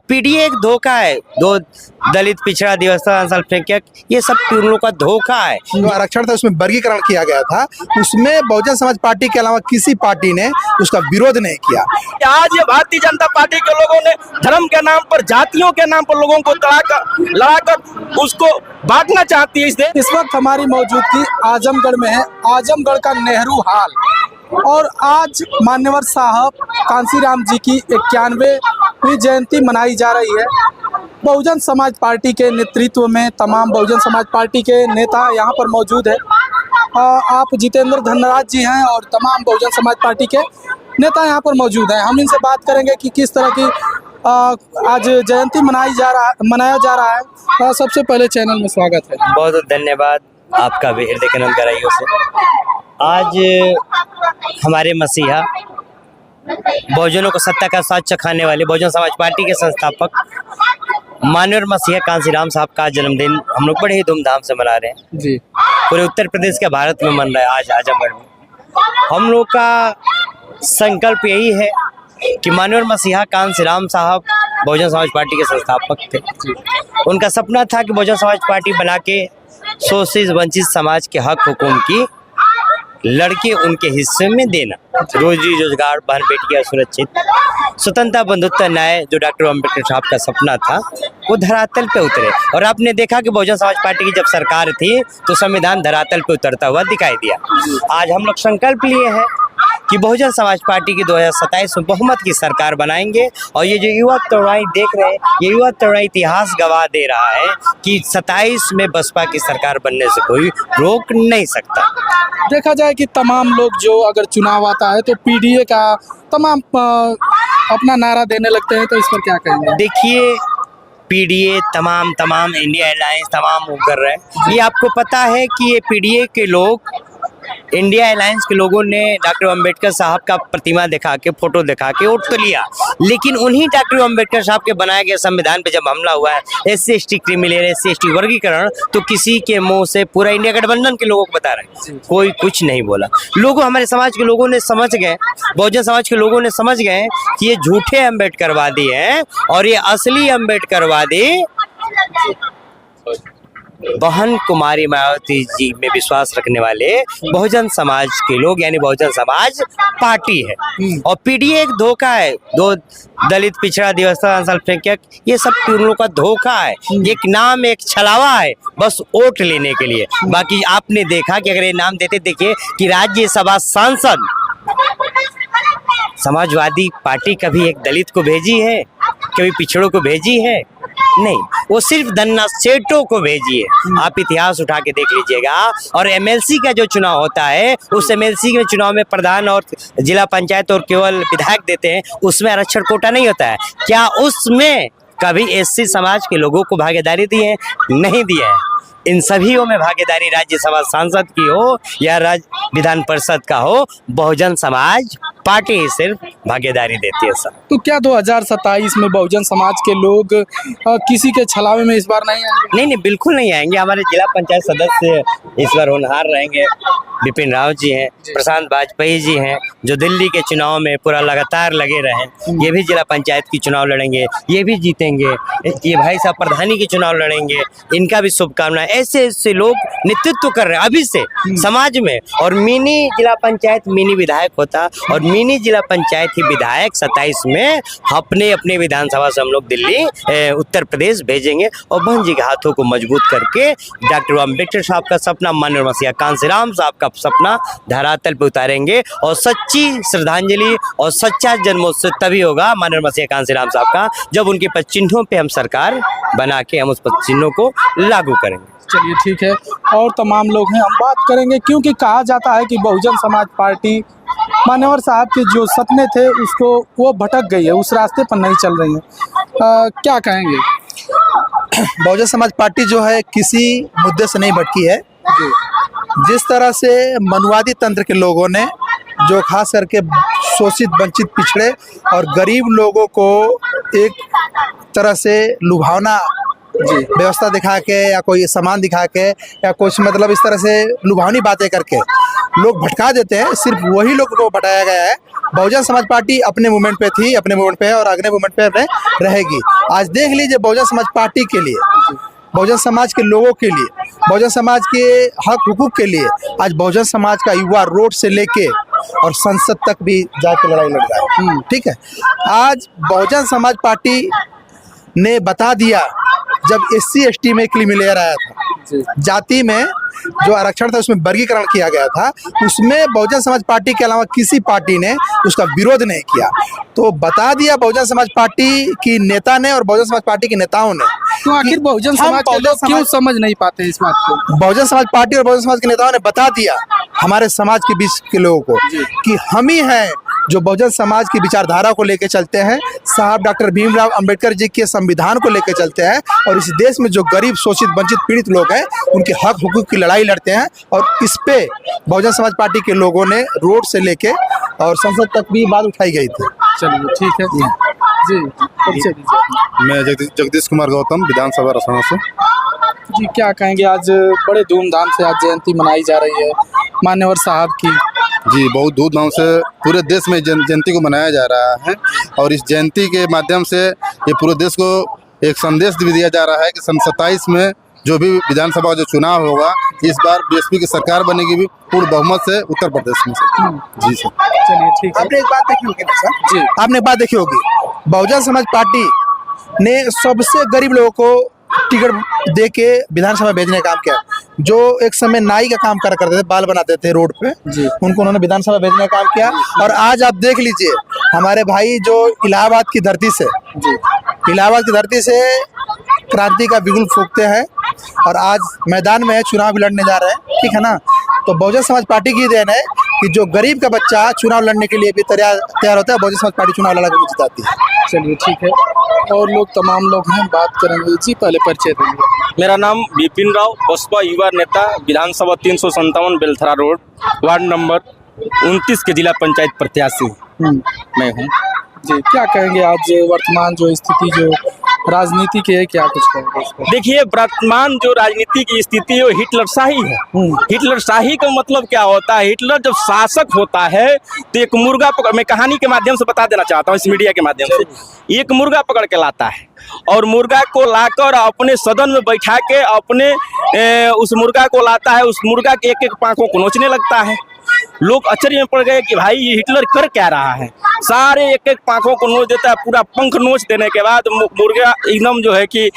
PDA एक धोखा है। दो दलित पिछड़ा दिवस अल्पसंख्यक, ये सब उन लोगों का धोखा है। जो आरक्षण था उसमें वर्गीकरण किया गया था, उसमें बहुजन समाज पार्टी के अलावा किसी पार्टी ने उसका विरोध नहीं किया। आज ये भारतीय जनता पार्टी के लोगों ने धर्म के नाम पर, जातियों के नाम पर लोगों को लड़ाकर उसको बांटना चाहती है। इस वक्त हमारी मौजूदगी आजमगढ़ में है। आजमगढ़ का नेहरू हाल, और आज मान्यवर साहब कांसीराम जी की 91वीं जयंती मनाई जा रही है। बहुजन समाज पार्टी के नेतृत्व में तमाम बहुजन समाज पार्टी के नेता यहाँ पर मौजूद है। आप जितेंद्र धनराज जी हैं और तमाम बहुजन समाज पार्टी के नेता यहाँ पर मौजूद हैं। हम इनसे बात करेंगे कि किस तरह की आज जयंती मनाया जा रहा है। सबसे पहले चैनल में स्वागत है। बहुत बहुत धन्यवाद आपका भी हृदय के गहराइयों से। आज हमारे मसीहा, बहुजनों को सत्ता का स्वाद चखाने वाले बहुजन समाज पार्टी के संस्थापक माननीय मसीहा कांसीराम साहब का जन्मदिन हम लोग बड़े ही धूमधाम से मना रहे हैं जी। पूरे उत्तर प्रदेश के भारत में मन रहा है। आज आजमगढ़ में हम लोग का संकल्प यही है कि माननीय मसीहा कांसीराम साहब बहुजन समाज पार्टी के संस्थापक थे। उनका सपना था कि बहुजन समाज पार्टी बना के शोषित वंचित समाज के हक हुकूम की लड़के उनके हिस्से में देना, रोजी रोजगार, बहन बेटियां सुरक्षित, स्वतंत्रता, बंधुत्व, न्याय, जो डॉक्टर अम्बेडकर साहब का सपना था वो धरातल पे उतरे। और आपने देखा कि बहुजन समाज पार्टी की जब सरकार थी तो संविधान धरातल पे उतरता हुआ दिखाई दिया। आज हम लोग संकल्प लिए हैं कि बहुजन समाज पार्टी की 2027 में बहुमत की सरकार बनाएंगे। और ये जो युवा तरुणाई देख रहे हैं, ये युवा तरुणाई इतिहास गवाह दे रहा है कि 27 में बसपा की सरकार बनने से कोई रोक नहीं सकता। देखा जाए कि तमाम लोग जो अगर चुनाव आता है तो पीडीए का तमाम अपना नारा देने लगते हैं, तो इस पर क्या कहेंगे? देखिए, पीडीए तमाम इंडिया अलायंस तमाम वो कर रहे हैं। ये आपको पता है कि ये पीडीए के लोग, इंडिया अलायंस के लोगों ने डॉक्टर अम्बेडकर साहब का प्रतिमा दिखा के, फोटो दिखा के वोट तो लिया, लेकिन उन्हीं डॉक्टर अम्बेडकर साहब के बनाए गए संविधान पे जब हमला हुआ है, SC/ST क्रिमिनल, SC/ST वर्गीकरण, तो किसी के मुंह से पूरा इंडिया गठबंधन के लोगों को बता रहे हैं, कोई कुछ नहीं बोला। लोगों, हमारे समाज के लोगों ने समझ गए, बहुजन समाज के लोगों ने समझ गए कि ये झूठे अम्बेडकरवादी हैं और ये असली अम्बेडकरवादी बहन कुमारी मायावती जी में विश्वास रखने वाले बहुजन समाज के लोग, यानी बहुजन समाज पार्टी है। और पीडीए एक धोखा है। दो दलित पिछड़ा दिवस अल्पसंख्यक, ये सब उन लोगों का धोखा है। एक नाम, एक छलावा है बस वोट लेने के लिए। बाकी आपने देखा कि अगर ये नाम देते, देखिए कि राज्यसभा सांसद समाजवादी पार्टी कभी एक दलित को भेजी है, कभी पिछड़ों को भेजी है? नहीं, वो सिर्फ धन्ना सेठों को भेजी है। आप इतिहास उठा के देख लीजिएगा। और एमएलसी का जो चुनाव होता है, उस एमएलसी के चुनाव में प्रधान और जिला पंचायत और केवल विधायक देते हैं, उसमें आरक्षण कोटा नहीं होता है। क्या उसमें कभी SC समाज के लोगों को भागीदारी दी है? नहीं दिया है। इन सभीयों में भागीदारी राज्यसभा सांसद की हो या राज्य विधान परिषद का हो, बहुजन समाज पार्टी ही सिर्फ भागीदारी देती है सर। तो क्या 2027 में बहुजन समाज के लोग किसी के छलावे में इस बार नहीं आएंगे? नहीं, बिल्कुल नहीं आएंगे। हमारे जिला पंचायत सदस्य इस बार होनहार रहेंगे। विपिन राव जी हैं, प्रशांत वाजपेयी जी हैं, जो दिल्ली के चुनाव में पूरा लगातार लगे रहे, ये भी जिला पंचायत की चुनाव लड़ेंगे, ये भी जीतेंगे। ये भाई साहब प्रधानी की चुनाव लड़ेंगे, इनका भी शुभकामनाएं। ऐसे ऐसे लोग नेतृत्व कर रहे हैं अभी से समाज में। और मिनी जिला पंचायत मिनी विधायक होता, और मिनी जिला पंचायत ही विधायक 27 में अपने अपने विधानसभा से हम लोग दिल्ली उत्तर प्रदेश भेजेंगे। और बहन जी के हाथों को मजबूत करके डॉक्टर अम्बेडकर साहब का सपना, माननीय मसीहा कांसीराम साहब का सपना धरातल पे उतारेंगे। और सच्ची श्रद्धांजलि और सच्चा जन्मोत्सव तभी होगा माननीय मसीहा कांसीराम साहब का, जब उनके पद चिन्हों पे हम सरकार बना के हम उस पद चिन्हों को लागू करेंगे। चलिए ठीक है, और तमाम लोग हैं, हम बात करेंगे, क्योंकि कहा जाता है कि बहुजन समाज पार्टी मान्यवर साहब के जो सपने थे उसको वो भटक गई है, उस रास्ते पर नहीं चल रही है। क्या कहेंगे? बहुजन समाज पार्टी जो है किसी मुद्दे से नहीं भटकी है। जिस तरह से मनुवादी तंत्र के लोगों ने, जो खास करके शोषित, वंचित, पिछड़े और गरीब लोगों को एक तरह से लुभावना व्यवस्था दिखा के या कोई सामान दिखा के या कुछ मतलब इस तरह से लुभावनी बातें करके लोग भटका देते हैं। सिर्फ वही लोग को भटकाया गया है। बहुजन समाज पार्टी अपने मूवमेंट पे थी, अपने मूवमेंट पे है और अगले मूवमेंट पे रहेगी। आज देख लीजिए बहुजन समाज पार्टी के लिए, बहुजन समाज के लोगों के लिए, बहुजन समाज के हक हुकूक के लिए आज बहुजन समाज का युवा रोड से लेके और संसद तक भी जाके लड़ाई लड़ रहा है। ठीक है, आज बहुजन समाज पार्टी ने बता दिया, जब SC ST में क्रीमिलेयर आया था, जाति में जो आरक्षण था उसमें वर्गीकरण किया गया था, उसमें बहुजन समाज पार्टी के अलावा किसी पार्टी ने उसका विरोध नहीं किया। तो बता दिया बहुजन समाज पार्टी की नेता ने और बहुजन समाज पार्टी के नेताओं ने। तो आखिर बहुजन समाज के लोग क्यों समझ नहीं पाते इस बात को? बहुजन समाज पार्टी और बहुजन समाज के नेताओं ने बता दिया हमारे समाज के बीच के लोगों को कि हम ही हैं जो बहुजन समाज की विचारधारा को लेकर चलते हैं, साहब डॉक्टर भीमराव अंबेडकर जी के संविधान को लेकर चलते हैं और इस देश में जो गरीब, शोषित, वंचित, पीड़ित लोग हैं उनके हक हुकूक की लड़ाई लड़ते हैं। और इस पे बहुजन समाज पार्टी के लोगों ने रोड से लेके और संसद तक भी बात उठाई गई थी। चलिए ठीक है जी, परिचय दीजिए। मैं जगदीश कुमार गौतम, विधानसभा रसना से। जी, क्या कहेंगे, आज बड़े धूमधाम से आज जयंती मनाई जा रही है मान्यवर साहब की। जी, बहुत धूमधाम से पूरे देश में जयंती को मनाया जा रहा है और इस जयंती के माध्यम से ये पूरे देश को एक संदेश भी दिया जा रहा है कि सन 27 में जो भी विधानसभा जो चुनाव होगा, इस बार BSP की सरकार बनेगी भी पूर्ण बहुमत से उत्तर प्रदेश में से। जी सर। चलिए ठीक है। आपने एक बात देखी होगी सर जी, आपने एक बात देखी होगी, बहुजन समाज पार्टी ने सबसे गरीब लोगों को टिकट दे के विधानसभा भेजने का काम किया। जो एक समय नाई का काम करा करते थे, बाल बनाते थे रोड पे, उनको उन्होंने विधानसभा भेजने का काम किया। और आज आप देख लीजिए हमारे भाई जो इलाहाबाद की धरती से, इलाहाबाद की धरती से क्रांति का बिगुल फूंकते हैं और आज मैदान में चुनाव भी लड़ने जा रहे हैं। ठीक है ना, तो बहुजन समाज पार्टी की देन है कि जो गरीब का बच्चा चुनाव लड़ने के लिए भी तैयार होता है, बहुजन समाज पार्टी चुनाव लड़ा के जिताती है। चलिए ठीक है, और लोग तमाम लोग हैं, बात करेंगे। जी, पहले परिचय दीजिए। मेरा नाम बिपिन राव, बसपा युवा नेता, विधानसभा 357 बेलथरा रोड, वार्ड नंबर 29 के जिला पंचायत प्रत्याशी मैं हूँ। जी, क्या कहेंगे, आज वर्तमान जो स्थिति जो राजनीति की है, क्या कुछ कहेंगे इस पर? देखिए, वर्तमान जो राजनीति की स्थिति है वो हिटलरशाही है। हिटलरशाही का मतलब क्या होता है? हिटलर जब शासक होता है तो एक मुर्गा पकड़, मैं कहानी के माध्यम से बता देना चाहता हूँ इस मीडिया के माध्यम से। एक मुर्गा पकड़ के लाता है और मुर्गा को लाकर अपने सदन में बैठा के अपने उस मुर्गा को लाता है, उस मुर्गा के एक एक पांखों को नोचने लगता है। लोग आश्चर्य में पड़ गए कि भाई ये हिटलर कर क्या रहा है। सारे एक एक पांखों को नोच देता है, पूरा पंख नोच देने के बाद मुर्गा एकदम जो है कि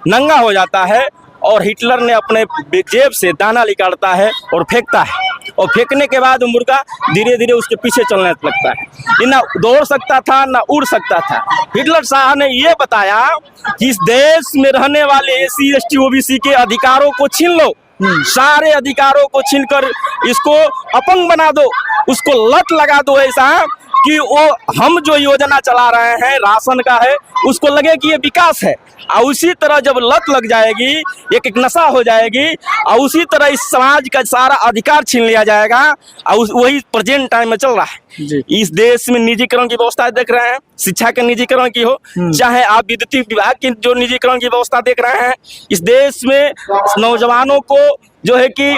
नंगा हो जाता है और हिटलर ने अपने जेब से दाना निकालता है और फेंकता है, और फेंकने के बाद मुर्गा धीरे धीरे उसके पीछे चलने लगता है। ना दौड़ सकता था ना उड़ सकता था। हिटलर साहब ने ये बताया कि इस देश में रहने वाले SC ST OBC के अधिकारों को छीन लो, सारे अधिकारों को छीनकर इसको अपंग बना दो, उसको लत लगा दो ऐसा कि वो हम जो योजना चला रहे हैं राशन का है उसको लगे कि ये विकास है। और उसी तरह जब लत लग जाएगी, एक एक नशा हो जाएगी और उसी तरह इस समाज का सारा अधिकार छीन लिया जाएगा। और वही प्रेजेंट टाइम में चल रहा है। इस देश में निजीकरण की व्यवस्था देख रहे हैं, शिक्षा के निजीकरण की हो, चाहे आप विद्युत विभाग की जो निजीकरण की व्यवस्था देख रहे हैं। इस देश में नौजवानों को जो है कि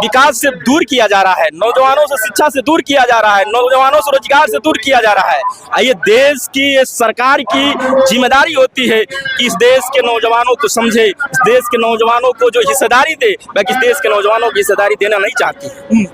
विकास से दूर किया जा रहा है, नौजवानों से शिक्षा से दूर किया जा रहा है, नौजवानों से रोजगार से दूर किया जा रहा है। ये देश की, ये सरकार की जिम्मेदारी होती है कि इस देश के नौजवानों को समझे, इस देश के नौजवानों को जो हिस्सेदारी दे, बाकी इस देश के नौजवानों को हिस्सेदारी देना नहीं चाहती।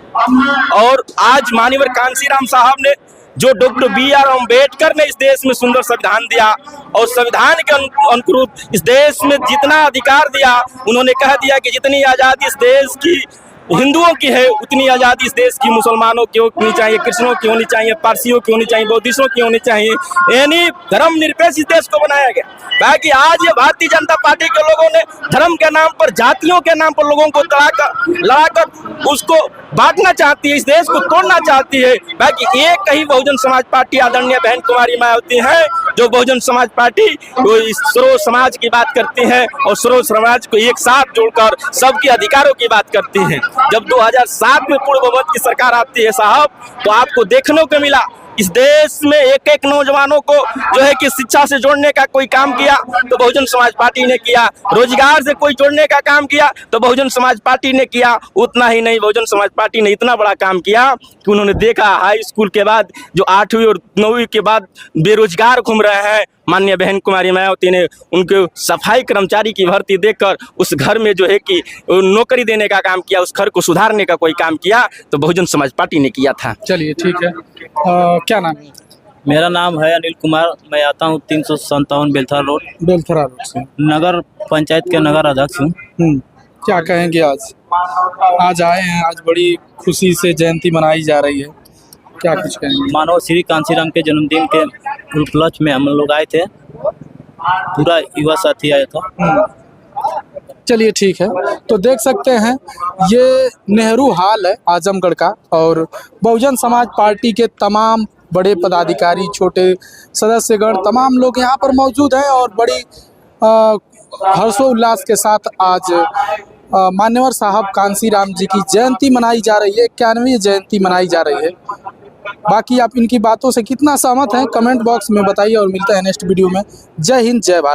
और आज माननीय कांशीराम साहब ने जो डॉक्टर BR अम्बेडकर ने इस देश में सुंदर संविधान दिया और संविधान के अनुरूप इस देश में जितना अधिकार दिया, उन्होंने कह दिया कि जितनी आज़ादी इस देश की हिंदुओं की है उतनी आज़ादी इस देश की मुसलमानों की होनी चाहिए, कृष्णों की होनी चाहिए, पारसियों की होनी चाहिए, बौद्धिस्टों की होनी चाहिए। यानी धर्मनिरपेक्ष इस देश को बनाया गया। ताकि आज ये भारतीय जनता पार्टी के लोगों ने धर्म के नाम पर, जातियों के नाम पर लोगों को लड़ाकर उसको बांटना चाहती है, इस देश को तोड़ना चाहती है। बाकी एक ही बहुजन समाज पार्टी आदरणीय बहन कुमारी मायावती है, जो बहुजन समाज पार्टी वो इस सर्व समाज की बात करती है और सर्व समाज को एक साथ जोड़कर सबके अधिकारों की बात करती है। जब 2007 में पूर्ण बहुमत की सरकार आती है साहब, तो आपको देखने को मिला इस देश में एक एक नौजवानों को जो है कि शिक्षा से जोड़ने का कोई काम किया तो बहुजन समाज पार्टी ने किया, रोजगार से कोई जोड़ने का काम किया तो बहुजन समाज पार्टी ने किया। उतना ही नहीं, बहुजन समाज पार्टी ने इतना बड़ा काम किया कि उन्होंने देखा हाई स्कूल के बाद जो 8वीं और 9वीं के बाद बेरोजगार घूम रहे हैं, माननीय बहन कुमारी मायावती ने उनको सफाई कर्मचारी की भर्ती देकर उस घर में जो है कि नौकरी देने का काम किया, उस घर को सुधारने का कोई काम किया तो बहुजन समाज पार्टी ने किया था। चलिए ठीक है, क्या नाम है? मेरा नाम है अनिल कुमार। मैं आता हूँ 357 बेलथरा रोड, बेलथरा रोड से। नगर पंचायत के नगर अध्यक्ष हूँ। क्या कहेंगे आज आए हैं, आज बड़ी खुशी से जयंती मनाई जा रही है, क्या कुछ कहेंगे? मानव श्री कांसीराम के जन्मदिन के उपलक्ष्य में हम लोग आए थे, पूरा युवा साथी आया था। चलिए ठीक है, तो देख सकते हैं ये नेहरू हाल है आजमगढ़ का, और बहुजन समाज पार्टी के तमाम बड़े पदाधिकारी, छोटे सदस्यगण, तमाम लोग यहाँ पर मौजूद हैं और बड़ी हर्षोल्लास के साथ आज मान्यवर साहब कांसीराम जी की जयंती मनाई जा रही है, 91वीं जयंती मनाई जा रही है। बाकी आप इनकी बातों से कितना सहमत हैं कमेंट बॉक्स में बताइए और मिलते हैं नेक्स्ट वीडियो में। जय हिंद, जय भारत।